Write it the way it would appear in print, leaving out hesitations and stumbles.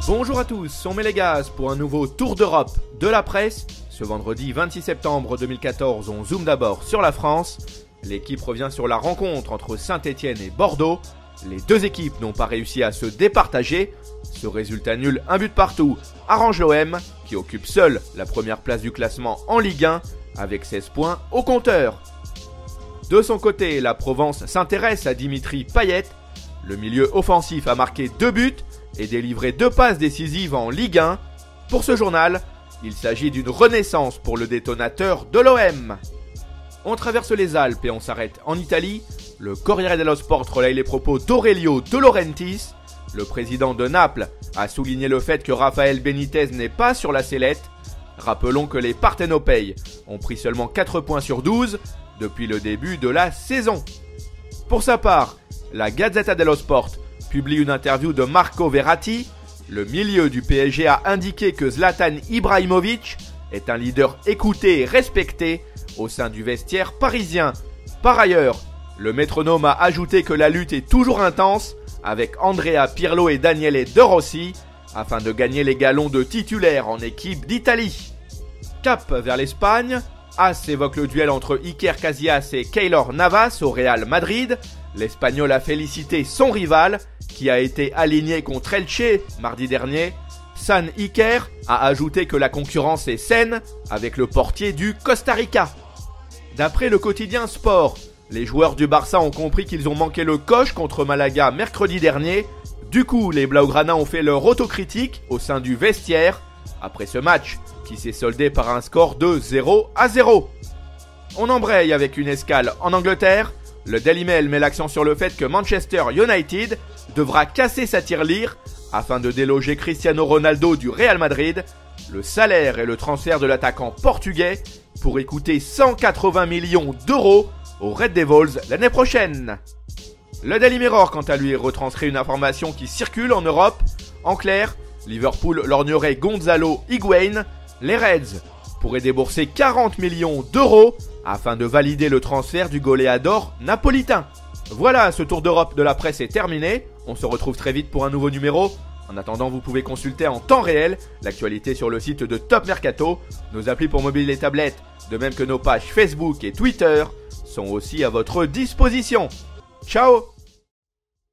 Bonjour à tous, on met les gaz pour un nouveau tour d'Europe de la presse. Ce vendredi 26 septembre 2014, on zoome d'abord sur la France. L'équipe revient sur la rencontre entre Saint-Etienne et Bordeaux. Les deux équipes n'ont pas réussi à se départager. Ce résultat nul, un but partout, arrange l'OM, qui occupe seul la première place du classement en Ligue 1, avec 16 points au compteur. De son côté, la Provence s'intéresse à Dimitri Payet. Le milieu offensif a marqué 2 buts et délivré 2 passes décisives en Ligue 1. Pour ce journal, il s'agit d'une renaissance pour le détonateur de l'OM. On traverse les Alpes et on s'arrête en Italie. Le Corriere dello Sport relaye les propos d'Aurelio De Laurentiis. Le président de Naples a souligné le fait que Rafael Benitez n'est pas sur la sellette. Rappelons que les Partenopei ont pris seulement 4 points sur 12 depuis le début de la saison. Pour sa part, la Gazzetta dello Sport publie une interview de Marco Verratti. Le milieu du PSG a indiqué que Zlatan Ibrahimovic est un leader écouté et respecté au sein du vestiaire parisien. Par ailleurs, le métronome a ajouté que la lutte est toujours intense avec Andrea Pirlo et Daniele De Rossi afin de gagner les galons de titulaire en équipe d'Italie. Cap vers l'Espagne, AS évoque le duel entre Iker Casillas et Keylor Navas au Real Madrid. L'Espagnol a félicité son rival qui a été aligné contre Elche mardi dernier. San Iker a ajouté que la concurrence est saine avec le portier du Costa Rica. D'après le quotidien Sport, les joueurs du Barça ont compris qu'ils ont manqué le coche contre Malaga mercredi dernier. Du coup, les Blaugrana ont fait leur autocritique au sein du vestiaire après ce match qui s'est soldé par un score de 0-0. On embraye avec une escale en Angleterre. Le Daily Mail met l'accent sur le fait que Manchester United devra casser sa tirelire afin de déloger Cristiano Ronaldo du Real Madrid. Le salaire et le transfert de l'attaquant portugais pourraient coûter 180 millions d'euros aux Red Devils l'année prochaine. Le Daily Mirror, quant à lui, retranscrit une information qui circule en Europe. En clair, Liverpool lorgnerait Gonzalo Higuain. Les Reds pourraient débourser 40 millions d'euros afin de valider le transfert du goléador napolitain. Voilà, ce tour d'Europe de la presse est terminé. On se retrouve très vite pour un nouveau numéro. En attendant, vous pouvez consulter en temps réel l'actualité sur le site de Top Mercato. Nos applis pour mobile et tablettes, de même que nos pages Facebook et Twitter, sont aussi à votre disposition. Ciao!